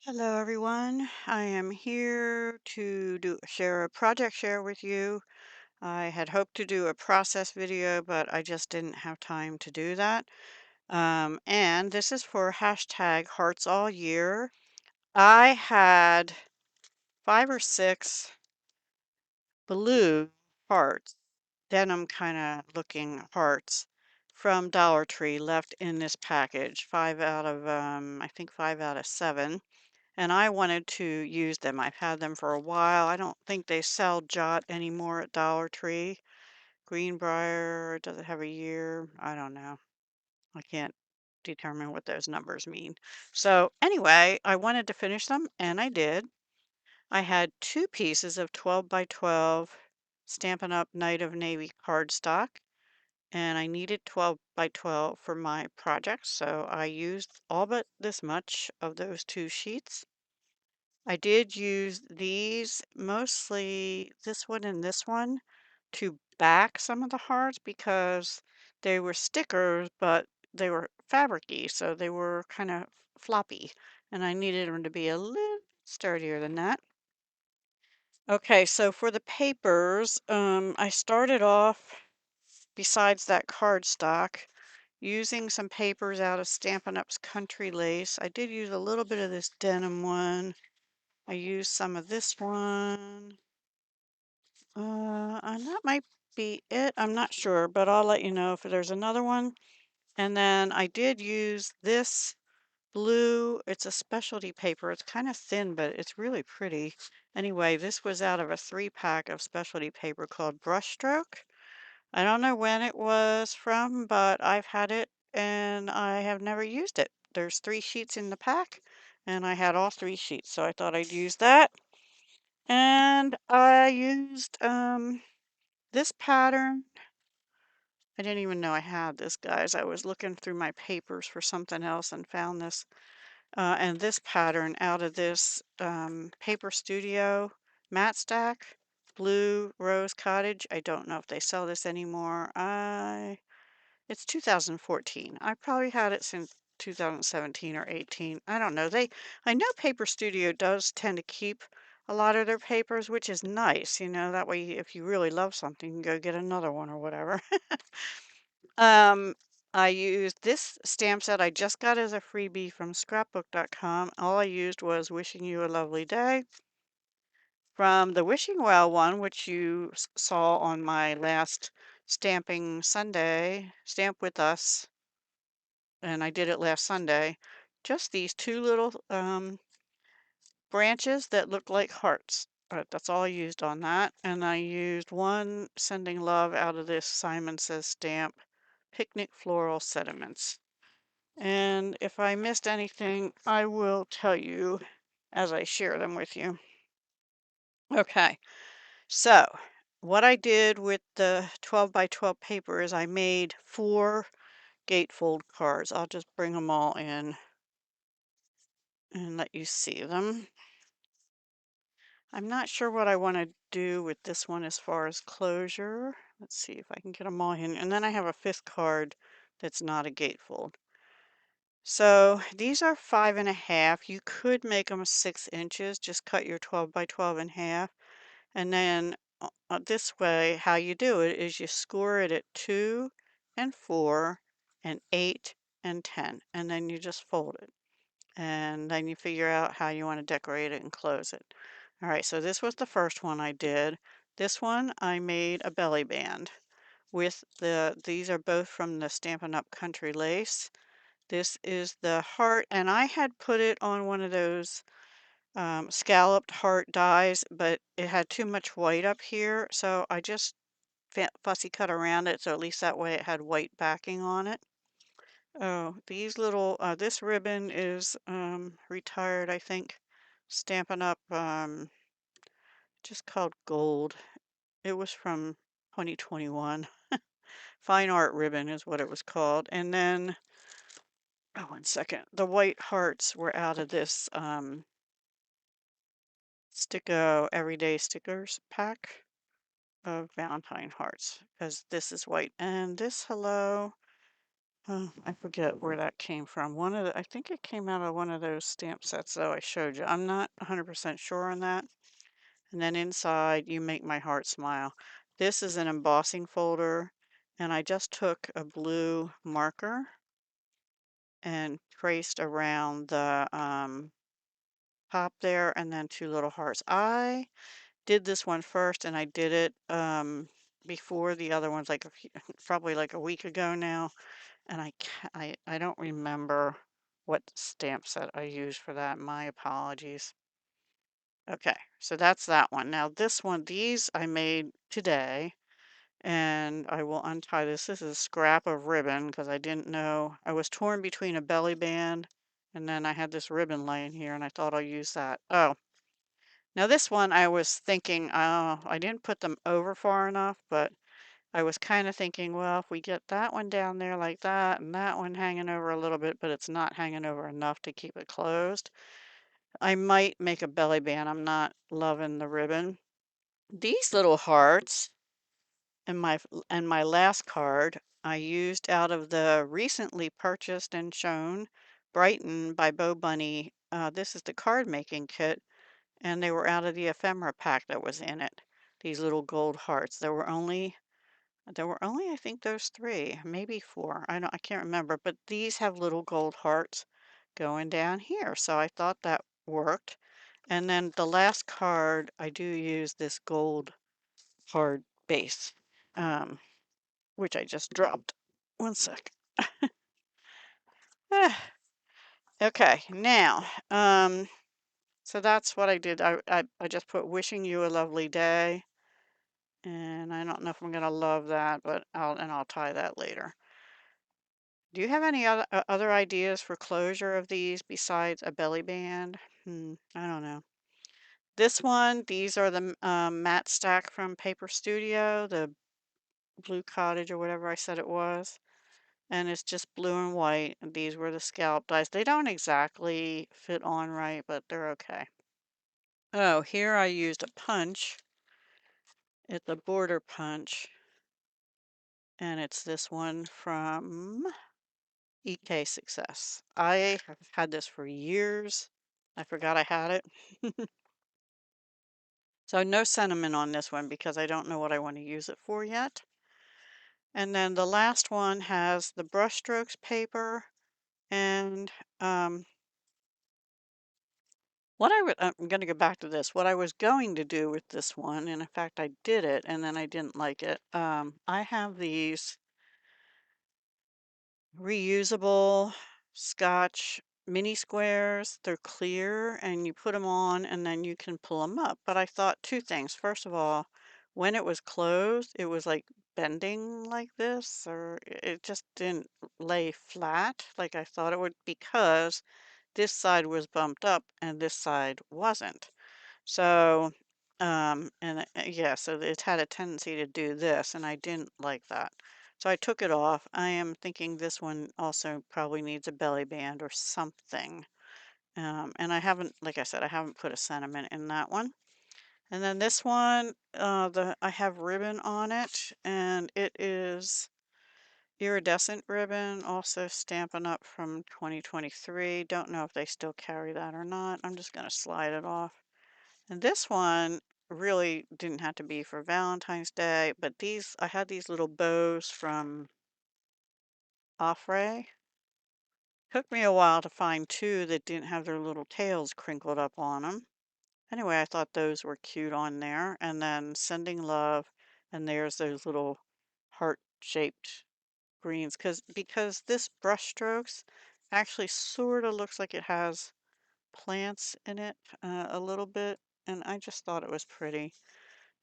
Hello everyone. I am here to share a project share with you. I had hoped to do a process video, but I just didn't have time to do that. And this is for hashtag hearts all year. I had 5 or 6 blue hearts, denim kind of looking hearts from Dollar Tree left in this package. I think 5 out of 7. And I wanted to use them. I've had them for a while. I don't think they sell Jot anymore at Dollar Tree. Greenbrier, does it have a year? I don't know. I can't determine what those numbers mean. So anyway, I wanted to finish them, and I did. I had 2 pieces of 12 by 12 Stampin' Up! Night of Navy cardstock, and I needed 12 by 12 for my project, so I used all but this much of those 2 sheets. I did use these, mostly this one and this one, to back some of the hearts because they were stickers, but they were fabricy, so they were kind of floppy, and I needed them to be a little sturdier than that. Okay, so for the papers, I started off, besides that cardstock, using some papers out of Stampin' Up's Country Lace. I did use a little bit of this denim one. I used some of this one. And that might be it. I'm not sure, but I'll let you know if there's another one. And then I did use this blue. It's a specialty paper. It's kind of thin, but it's really pretty. Anyway, this was out of a 3-pack of specialty paper called Brushstroke. I don't know when it was from, but I've had it and I have never used it. There's 3 sheets in the pack, and I had all 3 sheets, so I thought I'd use that. And I used this pattern. I didn't even know I had this, guys. I was looking through my papers for something else and found this. And this pattern out of this Paper Studio matte stack, Blue Rose Cottage. I don't know if they sell this anymore. It's 2014. I probably had it since 2017 or 18. I don't know. I know Paper Studio does tend to keep a lot of their papers, which is nice. That way if you really love something, you can go get another one or whatever. Um, I used this stamp set I just got as a freebie from scrapbook.com. All I used was Wishing You a Lovely Day. From the Wishing Well one, which you saw on my last Stamping Sunday, Stamp With Us, and I did it last Sunday, just these 2 little branches that look like hearts. That's all I used on that. And I used one Sending Love out of this Simon Says stamp, Picnic Floral Sediments. And if I missed anything, I will tell you as I share them with you. Okay, so what I did with the 12 by 12 paper is I made 4 gatefold cards. I'll just bring them all in and let you see them. I'm not sure what I want to do with this one as far as closure. Let's see if I can get them all in. And then I have a 5th card that's not a gatefold. So these are 5.5. You could make them 6 inches. Just cut your 12 by 12 in half. And then this way, how you do it is you score it at 2 and 4 and 8 and 10. And then you just fold it. And then you figure out how you want to decorate it and close it. All right, so this was the first one I did. This one I made a belly band with these are both from the Stampin' Up! Country Lace. This is the heart, and I had put it on one of those scalloped heart dies, but it had too much white up here, so I just fussy cut around it, so at least that way it had white backing on it. Oh, these little, this ribbon is retired, I think. Stampin' Up! Just called Gold. It was from 2021. Fine Art Ribbon is what it was called. And then, oh, 1 second. The white hearts were out of this Sticko Everyday Stickers pack of Valentine hearts, because this is white. And this hello Oh, I forget where that came from. I think it came out of one of those stamp sets though I showed you. I'm not 100% sure on that. And then inside, you make my heart smile. This is an embossing folder, and I just took a blue marker and traced around the top there and then two little hearts. I did this one first and I did it before the other ones, like probably like a week ago now. And I don't remember what stamp set I used for that. My apologies. Okay, so that's that one. Now this one, these I made today, and I will untie this. This is a scrap of ribbon because I didn't know. I was torn between a belly band and then I had this ribbon laying here and I thought I'll use that. Oh, now this one I was thinking, I didn't put them over far enough, but I was kind of thinking, well, if we get that one down there like that and that one hanging over a little bit, but it's not hanging over enough to keep it closed, I might make a belly band. I'm not loving the ribbon. These little hearts and my last card I used out of the recently purchased and shown Brighton by Bo Bunny. This is the card making kit, and they were out of the ephemera pack that was in it. These little gold hearts. There were only, I think, those three, maybe four. I can't remember, but these have little gold hearts going down here. So I thought that worked. And then the last card, I do use this gold hard base, um, which I just dropped. One sec. Ah, okay, now, so that's what I did. I just put wishing you a lovely day. And I don't know if I'm gonna love that, but I'll tie that later. Do you have any other ideas for closure of these besides a belly band? I don't know. This one, these are the matte stack from Paper Studio, the Blue Cottage or whatever I said it was. And it's just blue and white. And these were the scallop dies. They don't exactly fit on right, but they're okay. Oh, here I used a punch. It's a border punch. And it's this one from EK Success. I have had this for years. I forgot I had it. So no sentiment on this one because I don't know what I want to use it for yet. And then the last one has the brushstrokes paper and I'm going to go back to this. What I was going to do with this one, and in fact I did it and then I didn't like it. I have these reusable Scotch mini squares. They're clear and you put them on and then you can pull them up. But I thought two things. First of all, when it was closed, it was like bending like this, or it just didn't lay flat like I thought it would because this side was bumped up and this side wasn't. So, yeah, so it had a tendency to do this, and I didn't like that. So I took it off. I am thinking this one also probably needs a belly band or something. And I haven't, like I said, I haven't put a sentiment in that one. And then this one, I have ribbon on it, and it is iridescent ribbon, also Stampin' Up! From 2023. Don't know if they still carry that or not. I'm just going to slide it off. And this one really didn't have to be for Valentine's Day, but I had these little bows from Offray. Took me a while to find two that didn't have their little tails crinkled up on them. Anyway, I thought those were cute on there. And then Sending Love, and there's those little heart-shaped greens, because this brushstrokes actually sort of looks like it has plants in it a little bit, and I just thought it was pretty.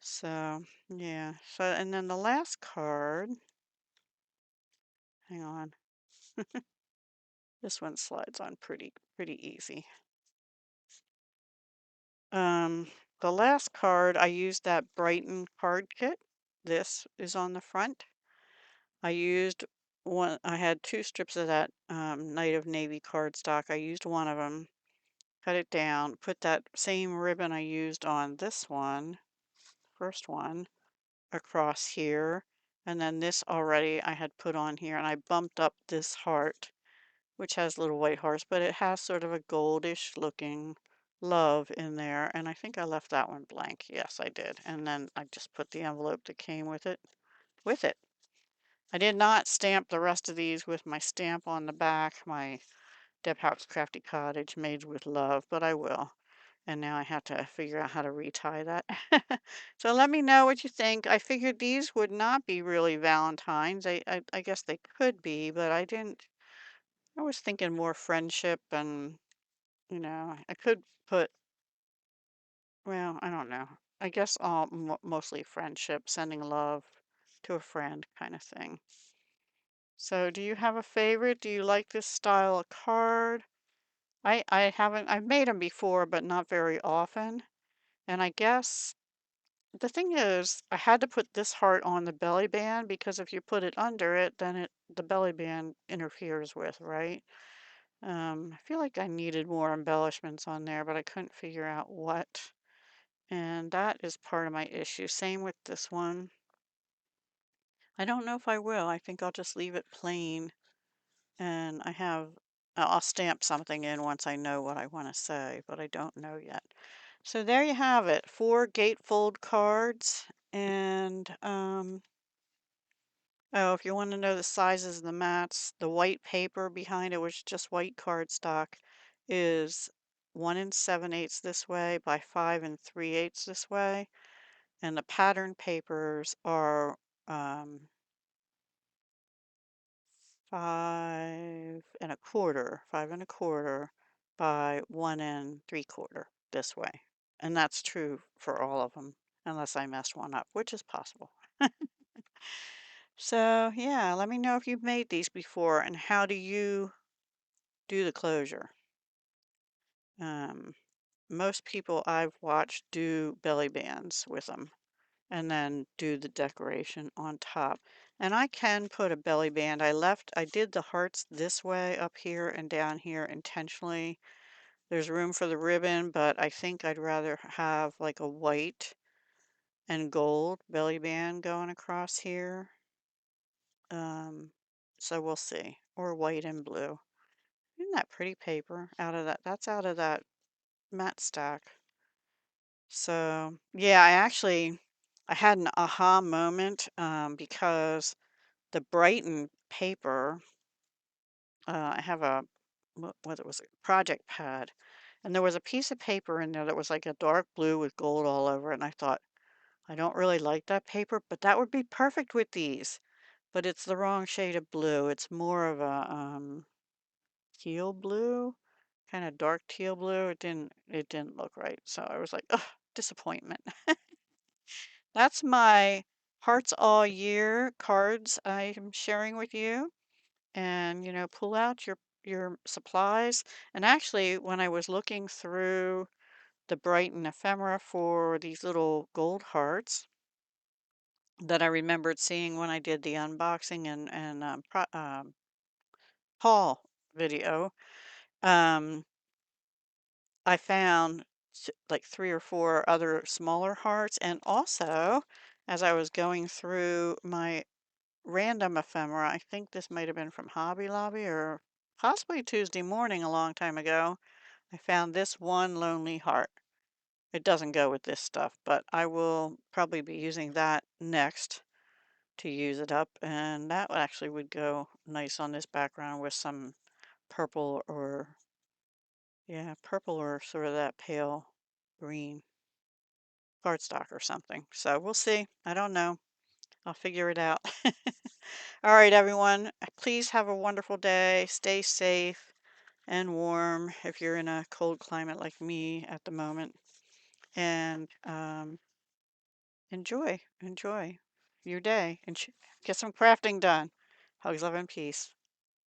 So, yeah. So, and then the last card, hang on. This one slides on pretty easy. Um, the last card, I used that Brighton card kit. This is on the front. I used I had two strips of that Night of Navy cardstock. I used one of them, cut it down, put that same ribbon I used on this one, first one, across here. And then this already I had put on here, and I bumped up this heart, which has little white hearts, but it has sort of a goldish looking love in there. And I think I left that one blank. Yes, I did. And then I just put the envelope that came with it with it. I did not stamp the rest of these with my stamp on the back, my Deb House Crafty Cottage made with love, but I will. And now I have to figure out how to retie that. So let me know what you think. I figured these would not be really Valentine's. I guess they could be, but I didn't. I was thinking more friendship and, I could put, well, I don't know. I guess mostly friendship, sending love to a friend kind of thing. So do you have a favorite? Do you like this style of card? I haven't, I've made them before, but not very often. And I guess the thing is, I had to put this heart on the belly band because if you put it under it, then the belly band interferes with, right? I feel like I needed more embellishments on there, but I couldn't figure out what. And that is part of my issue. Same with this one. I don't know if I will. I think I'll just leave it plain. And I'll stamp something in once I know what I want to say, but I don't know yet. So there you have it, 4 gatefold cards. And, oh, if you want to know the sizes of the mats, the white paper behind it, which is just white cardstock, is 1 7/8 this way by 5 3/8 this way. And the pattern papers are 5 1/4 by 1 3/4 this way. And that's true for all of them, unless I messed one up, which is possible. So, yeah, let me know if you've made these before and how do you do the closure. Um, Most people I've watched do belly bands with them and then do the decoration on top. And I can put a belly band. I did the hearts this way up here and down here intentionally. There's room for the ribbon, but I think I'd rather have like a white and gold belly band going across here. Um, so we'll see. Or white and blue. Isn't that pretty paper out of that? That's out of that matte stack. So yeah, I had an aha moment because the Brighton paper, I have what it was, a project pad, and there was a piece of paper in there that was like a dark blue with gold all over it, and I thought, I don't really like that paper, but that would be perfect with these. But it's the wrong shade of blue. It's more of a teal blue, kind of dark teal blue. It didn't look right. So I was like, ugh, disappointment. That's my Hearts All Year cards I'm sharing with you. And, pull out your supplies. And actually, when I was looking through the Brighton ephemera for these little gold hearts that I remembered seeing when I did the unboxing and haul video, um, I found like 3 or 4 other smaller hearts. And also, as I was going through my random ephemera, I think this might have been from Hobby Lobby or possibly Tuesday Morning a long time ago, I found this one lonely heart. It doesn't go with this stuff, but I will probably be using that next to use it up, and that actually would go nice on this background with some purple or, yeah, purple or sort of that pale green cardstock or something. So we'll see. I don't know. I'll figure it out. All right, everyone. Please have a wonderful day. Stay safe and warm if you're in a cold climate like me at the moment. And enjoy your day and get some crafting done. Hugs, love, and peace.